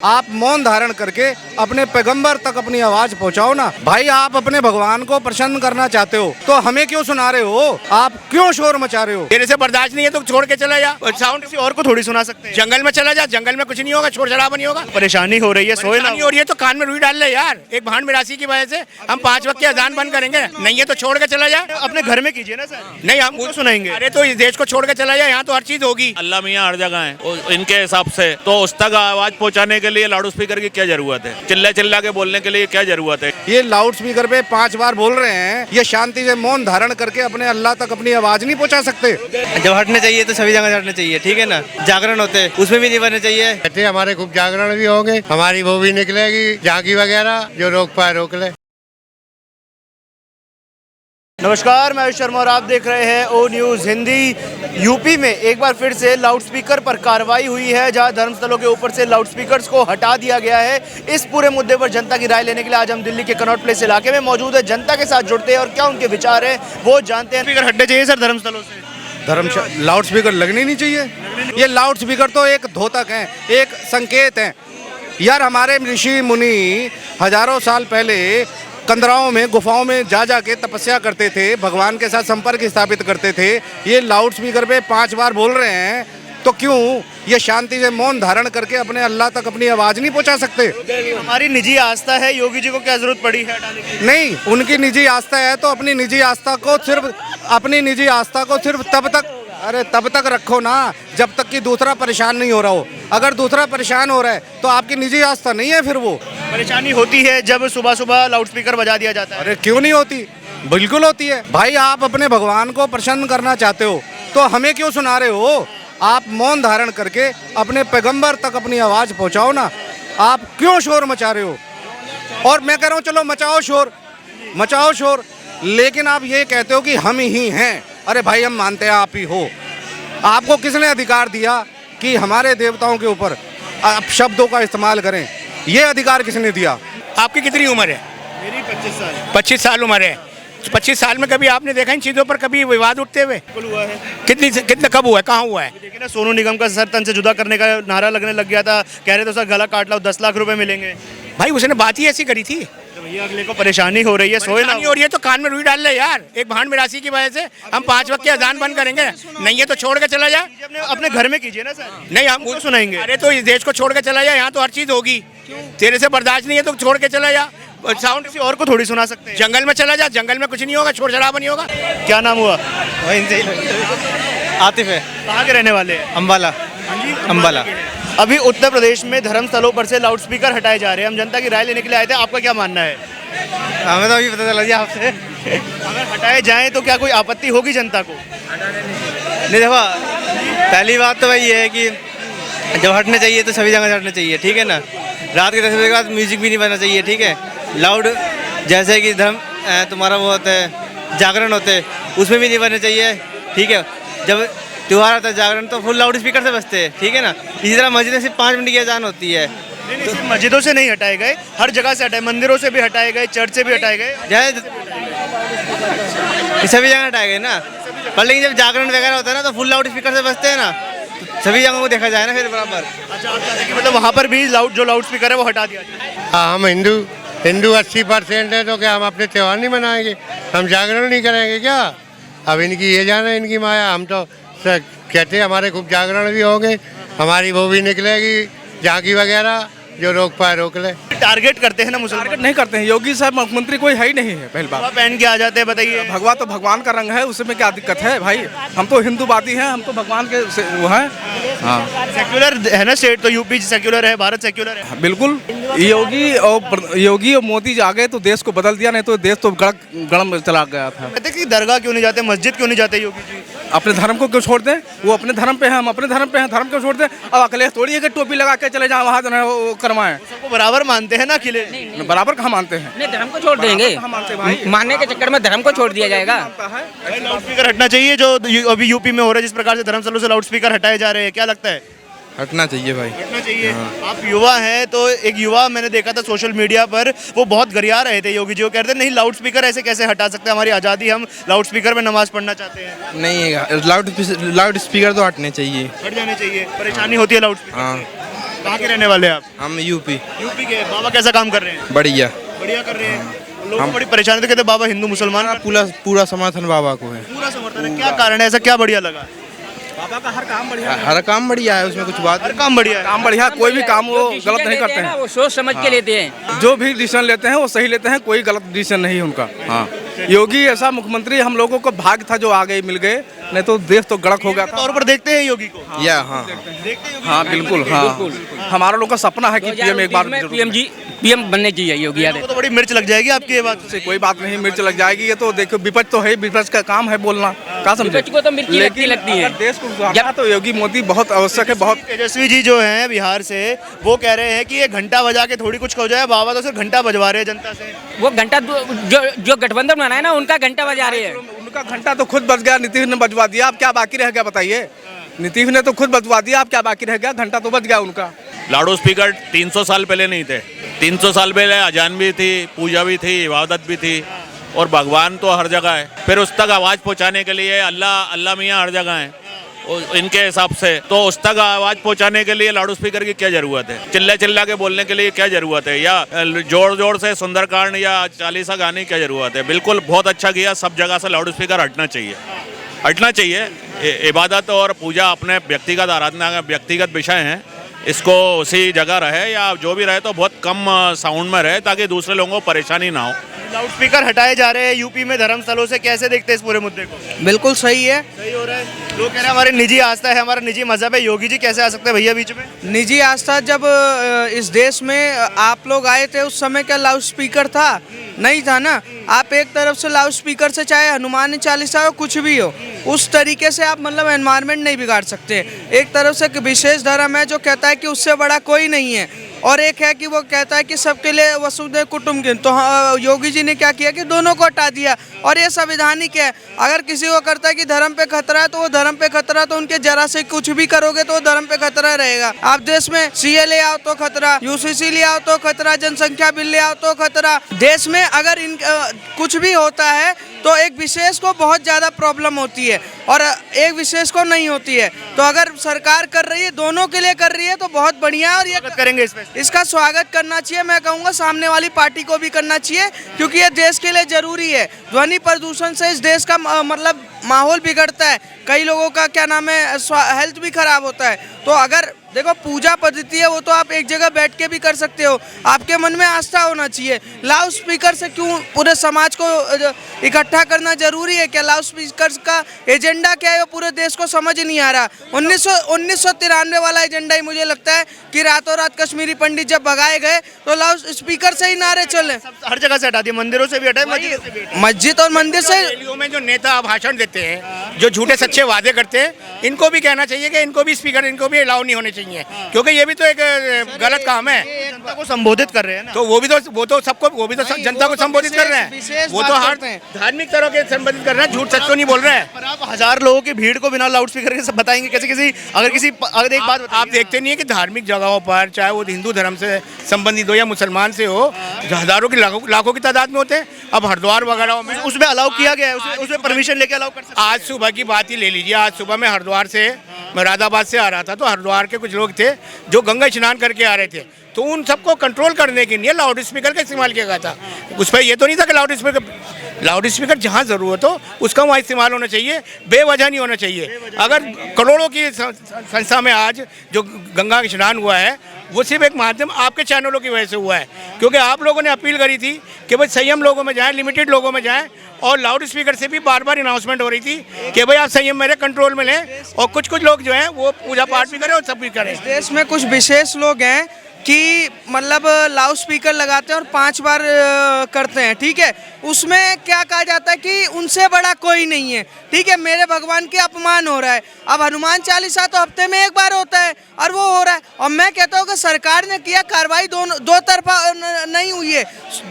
आप मौन धारण करके अपने पैगंबर तक अपनी आवाज पहुंचाओ ना भाई। आप अपने भगवान को प्रसन्न करना चाहते हो तो हमें क्यों सुना रहे हो? आप क्यों शोर मचा रहे हो? तेरे से बर्दाश्त नहीं है तो छोड़ के चला जा। साउंड किसी और को थोड़ी सुना सकते हैं। जंगल में चला जा, जंगल में कुछ नहीं होगा, शोर शराबा नहीं होगा। परेशानी हो रही है, सोए ना हो रही है तो कान में रुई डाल ले यार। एक भांड मिरासी की वजह से हम 5 वक्त की अजान बंद करेंगे, नहीं है तो छोड़ के चला जा। अपने घर में कीजिए ना सर। नहीं हम क्यों सुनाएंगे? अरे तो इस देश को छोड़ के चला जाए, यहाँ तो हर चीज होगी। अल्लाह मियाँ हर जगह है इनके हिसाब से, तो उस तक आवाज पहुंचाने के लिए लाउड स्पीकर की क्या जरूरत है? चिल्ला चिल्ला के बोलने के लिए क्या जरूरत है? ये लाउड स्पीकर पे 5 बार बोल रहे हैं, ये शांति से मौन धारण करके अपने अल्लाह तक अपनी आवाज नहीं पहुंचा सकते? जब हटने चाहिए तो सभी जगह हटने चाहिए, ठीक है ना। जागरण होते उसमें भी नहीं बनने चाहिए। कहते हमारे खूब जागरण भी होंगे, हमारी वो भी निकलेगी झांकी वगैरह, जो रोक पाए रोक ले। नमस्कार, मैं शर्मा और आप देख रहे हैं ओ न्यूज़ हिंदी। यूपी में एक बार फिर से लाउडस्पीकर पर कार्रवाई हुई है, जहां धर्मस्थलों के ऊपर से लाउडस्पीकर्स को हटा दिया गया है। इस पूरे मुद्दे पर जनता की राय लेने के लिए आज हम दिल्ली के कनॉट प्लेस इलाके में मौजूद है। जनता के साथ जुड़ते हैं और क्या उनके विचार है वो जानते हैं। स्पीकर हटने चाहिए सर धर्मस्थलों से? लाउड स्पीकर लगने नहीं चाहिए। ये लाउड स्पीकर तो एक द्योतक है, एक संकेत है यार। हमारे ऋषि मुनि हजारों साल पहले कंदराओं में, गुफाओं में जा के तपस्या करते थे, भगवान के साथ संपर्क स्थापित करते थे। ये लाउड स्पीकर पे 5 बार बोल रहे हैं तो क्यों ये शांति से मौन धारण करके अपने अल्लाह तक अपनी आवाज नहीं पहुंचा सकते? हमारी निजी आस्था है, योगी जी को क्या जरूरत पड़ी है हटाने की? नहीं, उनकी निजी आस्था है तो अपनी निजी आस्था को सिर्फ तब तक रखो ना जब तक कि दूसरा परेशान नहीं हो रहा हो। अगर दूसरा परेशान हो रहा है तो आपकी निजी आस्था नहीं है। फिर वो परेशानी होती है जब सुबह सुबह लाउडस्पीकर बजा दिया जाता है। अरे क्यों नहीं होती? बिल्कुल होती है भाई। आप अपने भगवान को प्रसन्न करना चाहते हो तो हमें क्यों सुना रहे हो? आप मौन धारण करके अपने पैगंबर तक अपनी आवाज पहुंचाओ ना। आप क्यों शोर मचा रहे हो? और मैं कह रहा हूँ चलो मचाओ शोर, लेकिन आप ये कहते हो कि हम ही हैं। अरे भाई हम मानते हैं आप ही हो। आपको किसने अधिकार दिया कि हमारे देवताओं के ऊपर आप शब्दों का इस्तेमाल करें? ये अधिकार किसने दिया? आपकी कितनी उम्र है? मेरी 25 साल। 25 साल उम्र है। 25 साल में कभी आपने देखा इन चीजों पर कभी विवाद उठते हुए? हुआ है। कितना कब हुआ है, कहाँ हुआ है? देखिए ना, सोनू निगम का सर तन से जुदा करने का नारा लगने लग गया था। कह रहे थे सर गला काट लो, 10 लाख रुपए मिलेंगे। भाई उसने बात ही ऐसी करी थी। तो भैया अगले को परेशानी हो रही है, सोए ना हो रही है तो कान में रुई डाल ले यार। एक भांड मिरासी की वजह से हम 5 वक्त की अजान बंद करेंगे, नहीं है तो छोड़ के चला जा। अपने घर में कीजिए ना सर। नहीं हम क्यों सुनाएंगे? अरे तो इस देश को छोड़ के चला जा, यहाँ तो हर चीज होगी। तेरे से बर्दाश्त नहीं है तो छोड़ के चला जा। साउंड किसी और को थोड़ी सुना सकते हैं। जंगल में चला जा, जंगल में कुछ नहीं होगा, शोर शराबा नहीं होगा। क्या नाम हुआ? आतिफ है। कहाँ के रहने वाले हैं? अम्बाला। अम्बाला। अभी उत्तर प्रदेश में धर्मस्थलों पर से लाउडस्पीकर हटाए जा रहे हैं। हम जनता की राय लेने के लिए आए थे, आपका क्या मानना है? हमें तो अभी पता चला जी आपसे। अगर हटाए जाएं तो क्या कोई आपत्ति होगी जनता को? नहीं देखो, पहली बात तो वही है कि जब हटने चाहिए तो सभी जगह हटने चाहिए, ठीक है ना। रात के 10 बजे के बाद म्यूजिक भी नहीं बजना चाहिए, ठीक है। लाउड जैसे कि तुम्हारा वो होता है जागरण होते उसमें भी नहीं बनने चाहिए, ठीक है। जब त्यौहार आता है जागरण तो फुल लाउड स्पीकर से बजते हैं, ठीक है ना। इसी तरह मस्जिद में सिर्फ 5 मिनट की अजान होती है। तो मस्जिदों से नहीं हटाए गए, हर जगह से हटाए, मंदिरों से भी हटाए गए, चर्च से भी हटाए गए, सभी जगह हटाए गए ना। पर लेकिन जब जागरण वगैरह होता है ना तो फुल लाउड स्पीकर से बजते हैं ना, तो सभी जगहों को देखा जाए ना फिर बराबर। अच्छा, आप चाहते हैं कि मतलब वहाँ पर भी जो लाउड स्पीकर है वो हटा दिया जाए? हाँ, हम हिंदू 80% है तो क्या हम अपने त्यौहार नहीं मनाएंगे? हम जागरण नहीं करेंगे क्या? अब इनकी ये जाना इनकी माया। हम तो कहते हमारे खूब जागरण भी होंगे, हमारी वो भी निकलेगी झांकी वगैरह, जो रोक पाए रोक ले। टारगेट करते हैं ना मुसलमान? टारगेट नहीं करते हैं। योगी साहब मुख्यमंत्री कोई है ही नहीं है। पहली बात पहन के आ जाते हैं, बताइए। भगवा तो भगवान का रंग है, उसमें क्या दिक्कत है भाई? हम तो हिंदूवादी हैं, हम तो भगवान के वो हैं। हाँ, सेक्युलर है ना स्टेट, तो यूपी सेक्युलर है, भारत सेक्युलर है। बिल्कुल। योगी और मोदी आ गए तो देश को बदल दिया, नहीं तो देश तो गड़म में चला गया था। कहते कि दरगाह क्यों नहीं जाते, मस्जिद क्यों नहीं जाते योगी जी? अपने धर्म को क्यों छोड़ दें? वो अपने धर्म पे हैं, हम अपने धर्म पे हैं, धर्म क्यों छोड़ दें? अब अखिलेश थोड़ी है कि टोपी लगा के चले जाएं वहाँ तो करवाएं। सबको बराबर मानते हैं ना अखिलेश? बराबर कहाँ मानते हैं? नहीं, धर्म को छोड़ देंगे। मानने के चक्कर में धर्म को छोड़ दिया जाएगा। लाउड स्पीकर हटना चाहिए जो अभी यूपी में हो रहा है, जिस प्रकार से धर्मस्थलों से लाउड स्पीकर हटाए जा रहे हैं, क्या लगता है? हटना चाहिए भाई, हटना चाहिए। आप युवा हैं तो एक युवा मैंने देखा था सोशल मीडिया पर, वो बहुत गरिया रहे थे योगी जी को, कह रहे थे नहीं लाउड स्पीकर ऐसे कैसे हटा सकते हैं, हमारी आज़ादी, हम लाउड स्पीकर में नमाज पढ़ना चाहते हैं। नहीं, लाउड स्पीकर तो हटने चाहिए, हट जाने चाहिए। परेशानी होती है लाउड स्पीकर। हाँ, कहाँ के रहने वाले हैं आप? हम यूपी। यूपी के। बाबा कैसा काम कर रहे हैं? बढ़िया। बढ़िया कर रहे हैं। लोग बड़ी परेशानी थे, कहते बाबा हिंदू मुसलमान का पूरा समर्थन बाबा को है। पूरा समर्थन है। क्या कारण है, ऐसा क्या बढ़िया लगा? बाबा का हर काम बढ़िया हर काम बढ़िया है, उसमें कुछ बात हर काम बढ़िया है। काम बढ़िया, कोई भी काम वो गलत नहीं करते हैं। वो सोच समझ के लेते हैं। जो भी डिसीजन लेते हैं वो सही लेते हैं, कोई गलत डिसीजन नहीं है उनका। हाँ, योगी ऐसा मुख्यमंत्री हम लोगों को भाग्य था जो आ गए, मिल गए, नहीं तो देश तो गड़क हो गया था। तौर पर देखते हैं योगी को? हाँ देखते हैं योगी हाँ बिल्कुल, हाँ हमारा लोग का सपना है कि पीएम एक बार पीएम बनने चाहिए योगी को यादव। तो बड़ी मिर्च लग जाएगी आपकी ये बात से कोई बात नहीं, मिर्च लग जाएगी। ये तो देखो विपक्ष तो है, विपक्ष का काम है बोलना, क्या समझे। विपक्ष को तो मिर्ची लगती है। अगर देश को सुधारना तो योगी मोदी बहुत आवश्यक है, बहुत। तेजस्वी जी जो हैं बिहार से, वो कह रहे हैं कि ये घंटा बजा के थोड़ी कुछ हो जाए, बाबा तो सिर्फ घंटा बजवा रहे हैं जनता से। वो घंटा जो गठबंधन बनाया ना, उनका घंटा बजा रहे हैं। उनका घंटा तो खुद बज गया, नीतीश ने बजवा दिया, अब क्या बाकी रह गया बताइए। नीतीश ने तो खुद बजवा दिया, अब क्या बाकी रह गया, घंटा तो बज गया उनका। लाउड स्पीकर 300 साल पहले नहीं थे। 300 साल पहले अजान भी थी, पूजा भी थी, इबादत भी थी, और भगवान तो हर जगह है। फिर उस तक आवाज़ पहुंचाने के लिए अल्लाह मियाँ हर जगह है इनके हिसाब से, तो उस तक आवाज़ पहुंचाने के लिए लाउड स्पीकर की क्या ज़रूरत है? चिल्ला के बोलने के लिए क्या ज़रूरत है? या जोर से सुंदरकांड या चालीसा गाने की क्या ज़रूरत है? बिल्कुल बहुत अच्छा किया, सब जगह से लाउड स्पीकर हटना चाहिए। इबादत और पूजा अपने व्यक्तिगत आराधना का व्यक्तिगत विषय हैं, इसको उसी जगह रहे, या जो भी रहे तो बहुत कम साउंड में रहे, ताकि दूसरे लोगों को परेशानी ना हो। लाउड स्पीकर हटाए जा रहे हैं यूपी में धर्मस्थलों से, कैसे देखते हैं इस पूरे मुद्दे को? बिल्कुल सही है। सही हो रहा है। लोग कह रहे हैं हमारी निजी आस्था है, हमारा निजी मजहब है, योगी जी कैसे आ सकते हैं भैया बीच में? निजी आस्था जब इस देश में आप लोग आए थे उस समय क्या लाउड स्पीकर था? नहीं था ना। आप एक तरफ से लाउड स्पीकर से चाहे हनुमान चालीसा हो, कुछ भी हो, उस तरीके से आप मतलब एनवायरनमेंट नहीं बिगाड़ सकते। एक तरफ से एक विशेष धर्म है जो कहता है कि उससे बड़ा कोई नहीं है, और एक है कि वो कहता है कि सबके लिए वसुधैव कुटुंबकम। तो योगी जी ने क्या किया कि दोनों को हटा दिया, और ये संवैधानिक है। अगर किसी को करता है कि धर्म पे खतरा है तो वो धर्म पे खतरा, तो उनके जरा से कुछ भी करोगे तो वो धर्म पे खतरा रहेगा। आप देश में सीए ले आओ तो खतरा, यूसीसी ले आओ तो खतरा, जनसंख्या बिल ले आओ तो खतरा। देश में अगर कुछ भी होता है तो एक विशेष को बहुत ज़्यादा प्रॉब्लम होती है और एक विशेष को नहीं होती है। तो अगर सरकार कर रही है, दोनों के लिए कर रही है, तो बहुत बढ़िया है, और ये करेंगे इसका स्वागत करना चाहिए। मैं कहूँगा सामने वाली पार्टी को भी करना चाहिए, क्योंकि ये देश के लिए ज़रूरी है। ध्वनि प्रदूषण से इस देश का मतलब माहौल बिगड़ता है, कई लोगों का क्या नाम है हेल्थ भी खराब होता है। तो अगर देखो पूजा पद्धति है वो तो आप एक जगह बैठ के भी कर सकते हो, आपके मन में आस्था होना चाहिए। लाउड स्पीकर से क्यों पूरे समाज को इकट्ठा करना जरूरी है क्या? लाउड स्पीकर का एजेंडा क्या है वो पूरे देश को समझ नहीं आ रहा। 1993 वाला एजेंडा ही मुझे लगता है कि रातों रात कश्मीरी पंडित जब भगाए गए तो लाउड स्पीकर से ही नारे चले। हर जगह से हटा दिए, मंदिरों से भी हटाए, मस्जिदों से भी हटाए। मस्जिद और मंदिर से। रैलियों में जो नेता भाषण देते हैं, जो झूठे सच्चे वादे करते हैं, इनको भी कहना चाहिए कि इनको भी स्पीकर, इनको भी अलाउ नहीं होने चाहिए, क्योंकि ये भी तो एक गलत काम है। जनता को संबोधित कर रहे हैं ना, तो वो भी तो जनता को संबोधित कर रहे हैं। वो तो हर धार्मिक तरह के संबोधित कर रहे हैं, झूठ सच तो नहीं बोल रहे हैं। पर आप 1000 लोगों की भीड़ को बिना लाउड स्पीकर के सब बताएंगे कैसे? अगर एक बात आप देखते नहीं है कि धार्मिक जगहों पर, चाहे वो हिंदू धर्म से संबंधित हो या मुसलमान से हो, हजारों की लाखों की तादाद में होते हैं। अब हरिद्वार वगैरह में उसमें अलाउ किया गया है, उसमें परमिशन लेके अलाउ कर सकते हैं। आज सुबह की बात ही ले लीजिए। आज सुबह मैं हरिद्वार से मुरादाबाद से आ रहा था, तो हरिद्वार के कुछ लोग थे जो गंगा स्नान करके आ रहे थे, तो उन सबको कंट्रोल करने के लिए लाउड स्पीकर का इस्तेमाल किया गया था। उस पर ये तो नहीं था कि लाउड स्पीकर जहाँ ज़रूरत हो उसका वहाँ इस्तेमाल होना चाहिए, बेवजह नहीं होना चाहिए। अगर करोड़ों की संख्या में आज जो गंगा स्नान हुआ है वो सिर्फ एक माध्यम आपके चैनलों की वजह से हुआ है, क्योंकि आप लोगों ने अपील करी थी कि भाई संयम लोगों में जाएं, लिमिटेड लोगों में जाएं, और लाउड स्पीकर से भी बार बार अनाउंसमेंट हो रही थी कि भाई आप संयम मेरे कंट्रोल में लें, और कुछ लोग जो हैं वो पूजा पाठ भी करें और सब भी करें। देश में कुछ विशेष लोग हैं कि मतलब लाउड स्पीकर लगाते हैं और 5 बार करते हैं, ठीक है। उसमें क्या कहा जाता है कि उनसे बड़ा कोई नहीं है, ठीक है। मेरे भगवान के अपमान हो रहा है। अब हनुमान चालीसा तो हफ्ते में 1 बार होता है और वो हो रहा है। और मैं कहता हूँ कि सरकार ने किया कार्रवाई दो तरफा नहीं हुई है,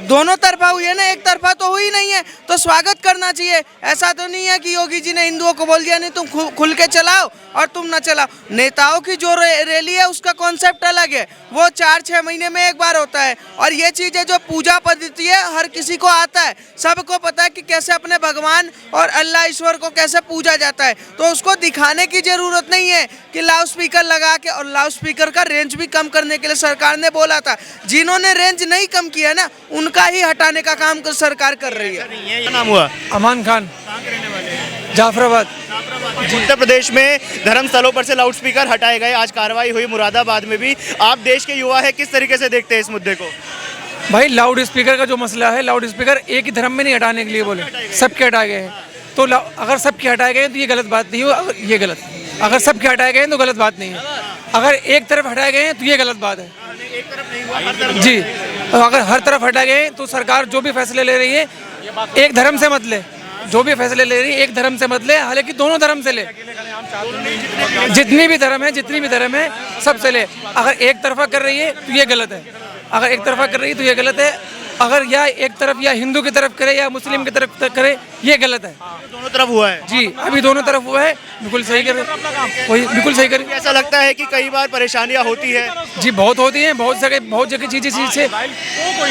दोनों तरफा हुई है ना, एक तरफा तो हुई नहीं है, तो स्वागत करना चाहिए। ऐसा तो नहीं है कि योगी जी ने हिंदुओं को बोल दिया नहीं तुम खुल के चलाओ और तुम ना चलाओ। नेताओं की जो रैली है उसका कॉन्सेप्ट अलग है, वो 4-6 महीने में एक बार होता है। और ये चीज़ें जो पूजा पद्धति है हर किसी को आता है, सबको पता है कि कैसे अपने भगवान और अल्लाह ईश्वर को कैसे पूजा जाता है। तो उसको दिखाने की ज़रूरत नहीं है कि लाउड स्पीकर लगा के, और लाउड स्पीकर का रेंज भी कम करने के लिए सरकार ने बोला था। जिन्होंने रेंज नहीं कम किया ना, उनका ही हटाने का काम सरकार कर रही है। क्या नाम हुआ? अमान खान, जाफराबाद। उत्तर प्रदेश में धर्म स्थलों पर से लाउड स्पीकर हटाए गए, आज कार्रवाई हुई मुरादाबाद में भी। आप देश के युवा है, किस तरीके से देखते हैं इस मुद्दे को? भाई लाउड स्पीकर का जो मसला है, लाउड स्पीकर एक ही धर्म में नहीं हटाने के लिए बोले, सबके हटाए गए हैं। तो अगर सबके हटाए गए तो ये गलत बात नहीं हो, ये गलत। अगर सबके हटाए गए तो गलत बात नहीं है। अगर एक तरफ हटाए गए हैं तो ये गलत बात है जी। अगर हर तरफ हटाए गए तो सरकार जो भी फैसले ले रही है एक धर्म से मत ले, जो भी फैसले ले रही है एक धर्म से मत ले, हालांकि दोनों धर्म से ले, जितनी भी धर्म है सबसे ले। अगर एक तरफा कर रही है तो ये गलत है, अगर एक तरफा कर रही है तो ये गलत है। अगर या एक तरफ या हिंदू की तरफ करे या मुस्लिम की तरफ करे, ये गलत है। दोनों तरफ हुआ है जी, अभी दोनों तरफ हुआ है, बिल्कुल सही करे, वही बिल्कुल सही करे। ऐसा लगता है कि कई बार परेशानियां होती है? जी बहुत होती हैं, बहुत जगह चीज़ें से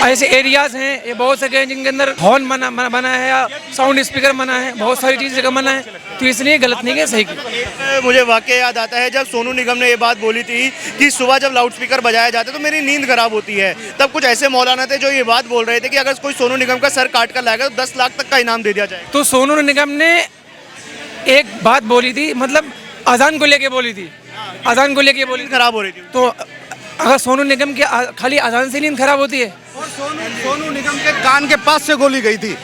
ऐसे एरियाज हैं, ये बहुत से जिनके अंदर हॉर्न बना है या साउंड स्पीकर मना है, बहुत सारी चीज़ जगह मना है, तो इसलिए गलत नहीं है, सही किया। मुझे वाकया याद आता है जब सोनू निगम ने ये बात बोली थी कि सुबह जब लाउड स्पीकर बजाया जाता है तो मेरी नींद खराब होती है। तब कुछ ऐसे मौलाना थे जो ये बात बोल रहे थे कि अगर कोई सोनू निगम का सर काट कर लाएगा तो 10 लाख तक का इनाम दे दिया जाएगा। तो सोनू निगम ने एक बात बोली थी, मतलब अजान को लेके बोली थी, अजान को लेके बोली, खराब हो रही थी। तो अगर सोनू निगम की खाली अजान से नींद खराब होती है? और सोनू निगम के कान के पास से गोली गई थी।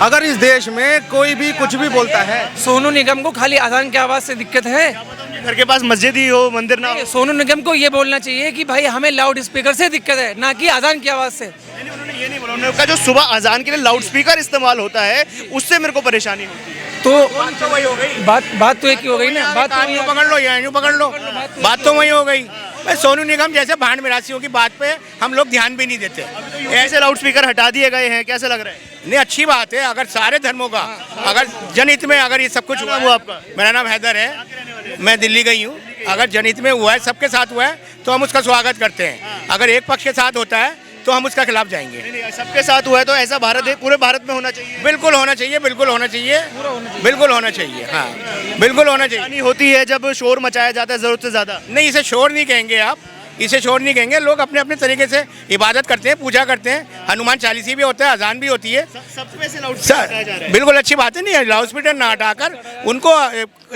अगर इस देश में कोई भी कुछ भी बोलता है, सोनू निगम को खाली अजान की आवाज़ से दिक्कत है? घर के पास मस्जिद ही हो, मंदिर ना हो। सोनू निगम को ये बोलना चाहिए कि भाई हमें लाउड स्पीकर से दिक्कत है, ना कि अजान की आवाज़ से। उन्होंने ये नहीं बोला, उन्होंने कहा जो सुबह अजान के लिए लाउड स्पीकर इस्तेमाल होता है उससे मेरे को परेशानी होती है। तो बात तो एक ही हो गई ना, बात तो यूं पकड़ लो या यूं पकड़ लो, बात तो वही हो गई। भाई सोनू निगम जैसे भांड मिरासियों की बात पे हम लोग ध्यान भी नहीं देते। ऐसे लाउड स्पीकर हटा दिए गए हैं, कैसे लग रहा है? नहीं, अच्छी बात है। अगर सारे धर्मों का, अगर जनहित में अगर ये सब कुछ हुआ, आपका? मेरा नाम हैदर है, मैं दिल्ली गई हूँ। अगर जनहित में हुआ है, सबके साथ हुआ है, तो हम उसका स्वागत करते हैं। अगर एक पक्ष के साथ होता है तो हम उसका खिलाफ जाएंगे। सबके साथ हुआ है तो ऐसा पूरे भारत में होना चाहिए। बिल्कुल होना चाहिए, बिल्कुल होना चाहिए, बिल्कुल होना चाहिए, हाँ बिल्कुल होना चाहिए। होती है जब शोर मचाया जाता है जरूरत से ज्यादा। नहीं, इसे शोर नहीं कहेंगे आप, इसे शोर नहीं कहेंगे। लोग अपने अपने तरीके से इबादत करते हैं, पूजा करते हैं। हनुमान चालीसी भी होता है, अजान भी होती है। सर बिल्कुल अच्छी बात है। नहीं, लाउड स्पीकर ना हटाकर उनको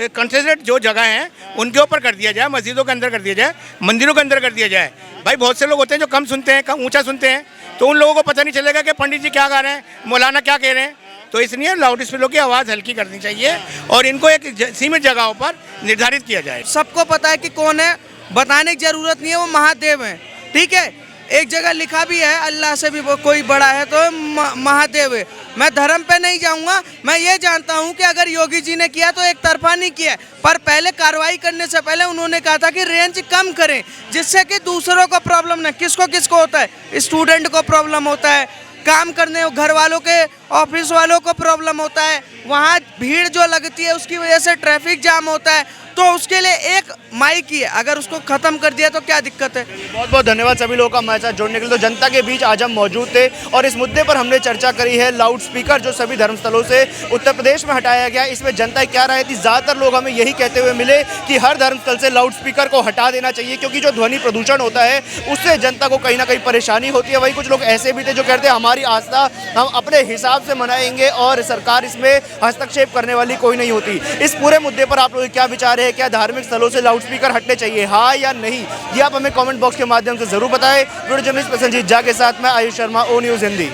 कंसेंट्रेट जो जगह हैं उनके ऊपर कर दिया जाए, मस्जिदों के अंदर कर दिया जाए, मंदिरों के अंदर कर दिया जाए। भाई बहुत से लोग होते हैं जो कम सुनते हैं, कम ऊंचा सुनते हैं, तो उन लोगों को पता नहीं चलेगा कि पंडित जी क्या गा रहे हैं, मौलाना क्या कह रहे हैं। तो इसलिए लाउड स्पीकरों की आवाज़ हल्की करनी चाहिए और इनको एक सीमित जगहों पर निर्धारित किया जाए। सबको पता है कि कौन है, बताने की जरूरत नहीं है, वो महादेव है, ठीक है। एक जगह लिखा भी है अल्लाह से भी कोई बड़ा है तो महादेव है। मैं धर्म पे नहीं जाऊंगा, मैं ये जानता हूं कि अगर योगी जी ने किया तो एक तरफा नहीं किया, पर पहले कार्रवाई करने से पहले उन्होंने कहा था कि रेंज कम करें, जिससे कि दूसरों को प्रॉब्लम ना। किसको होता है? स्टूडेंट को प्रॉब्लम होता है, काम करने घर वालों के, ऑफिस वालों को प्रॉब्लम होता है, वहाँ भीड़ जो लगती है उसकी वजह से ट्रैफिक जाम होता है। तो उसके लिए एक माइक ही है, अगर उसको खत्म कर दिया तो क्या दिक्कत है? बहुत बहुत धन्यवाद सभी लोगों का हमारे साथ जुड़ने के लिए। तो जनता के बीच आज हम मौजूद थे और इस मुद्दे पर हमने चर्चा करी है। लाउड स्पीकर जो सभी धर्मस्थलों से उत्तर प्रदेश में हटाया गया, इसमें जनता क्या राय थी? ज़्यादातर लोग हमें यही कहते हुए मिले कि हर धर्मस्थल से लाउड स्पीकर को हटा देना चाहिए, क्योंकि जो ध्वनि प्रदूषण होता है उससे जनता को कहीं ना कहीं परेशानी होती है। वहीं कुछ लोग ऐसे भी थे जो कहते हैं हमारी आस्था हम अपने हिसाब से मनाएंगे और सरकार इसमें हस्तक्षेप करने वाली कोई नहीं होती। इस पूरे मुद्दे पर आप लोग क्या विचार है? क्या धार्मिक स्थलों से लाउड स्पीकर हटने चाहिए, हाँ या नहीं? ये आप हमें कमेंट बॉक्स के माध्यम से जरूर बताएं। वीडियो जर्नलिस्ट प्रसन्नजीत झा के साथ मैं आयुष शर्मा, ओ न्यूज़ हिंदी।